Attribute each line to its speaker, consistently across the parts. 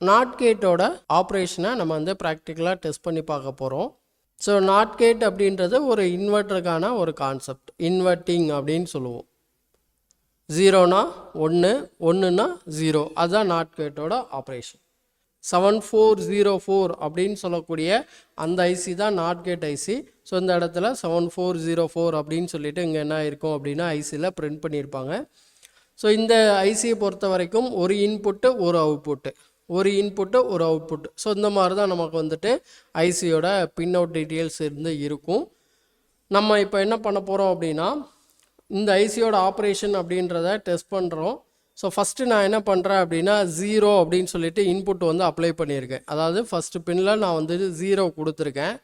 Speaker 1: Not கேட்டோட ஆப்ரேஷனை நம்ம வந்து ப்ராக்டிக்கலாக டெஸ்ட் பண்ணி பார்க்க போகிறோம். ஸோ நாட் கேட் அப்படின்றது ஒரு இன்வெர்ட்டருக்கான ஒரு கான்செப்ட். இன்வெர்ட்டிங் அப்படின்னு சொல்லுவோம். 0னா 1, 1னா 0, அதுதான் நாட் கேட்டோட ஆப்ரேஷன். 7404 அப்படின்னு சொல்லக்கூடிய அந்த ஐசி தான் நாட் கேட் ஐசி. ஸோ இந்த இடத்துல 7404 அப்படின்னு சொல்லிட்டு இங்கே என்ன இருக்கும் அப்படின்னா ஐசியில் பிரிண்ட் பண்ணியிருப்பாங்க. ஸோ இந்த ஐசியை பொறுத்த வரைக்கும் ஒரு இன்புட்டு ஒரு அவுட்புட்டு, ஒரு இன்புட்டு ஒரு அவுட்புட். ஸோ இந்த மாதிரி தான் நமக்கு வந்துட்டு ஐசியோட பின் அவுட் டீட்டெயில்ஸ் இருந்து இருக்கும். நம்ம இப்போ என்ன பண்ண போகிறோம் அப்படின்னா இந்த ஐசியோட ஆப்ரேஷன் அப்படின்றத டெஸ்ட் பண்ணுறோம். ஸோ ஃபஸ்ட்டு நான் என்ன பண்ணுறேன் அப்படின்னா 0 அப்படின்னு சொல்லிட்டு இன்புட் வந்து அப்ளை பண்ணியிருக்கேன். அதாவது ஃபஸ்ட்டு பின்னில் நான் வந்து 0 கொடுத்துருக்கேன்.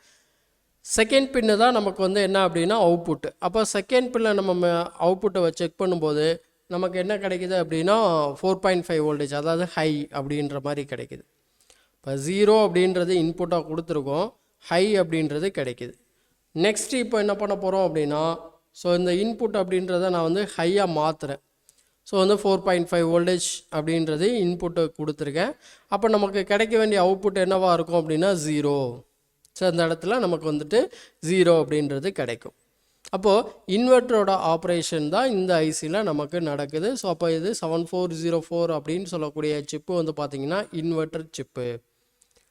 Speaker 1: செகண்ட் பின்னு தான் நமக்கு வந்து என்ன அப்படின்னா அவுட்புட்டு. அப்போ செகண்ட் பின்னில் நம்ம அவுட்புட்டை செக் பண்ணும்போது நமக்கு என்ன கிடைக்குது அப்படின்னா 4.5 வோல்டேஜ், அதாவது ஹை அப்படின்ற மாதிரி கிடைக்குது. இப்போ 0 அப்படின்றது இன்புட்டாக கொடுத்துருக்கோம், ஹை அப்படின்றது கிடைக்குது. நெக்ஸ்ட்டு இப்போ என்ன பண்ண போகிறோம் அப்படின்னா ஸோ இந்த இன்புட் அப்படின்றத நான் வந்து ஹையாக மாற்றுறேன். ஸோ வந்து 4.5 வோல்டேஜ் அப்படின்றது இன்புட்டை கொடுத்துருக்கேன். அப்போ நமக்கு கிடைக்க வேண்டிய அவுட்புட் என்னவாக இருக்கும் அப்படின்னா 0. ஸோ அந்த இடத்துல நமக்கு வந்துட்டு 0 அப்படின்றது கிடைக்கும். அப்போது இன்வெர்ட்டரோட ஆப்ரேஷன் தான் இந்த ஐசியில் நமக்கு நடக்குது. ஸோ அப்போ இது 7404 அப்படின்னு சொல்லக்கூடிய சிப்பு வந்து பார்த்திங்கன்னா இன்வெர்ட்டர் சிப்பு.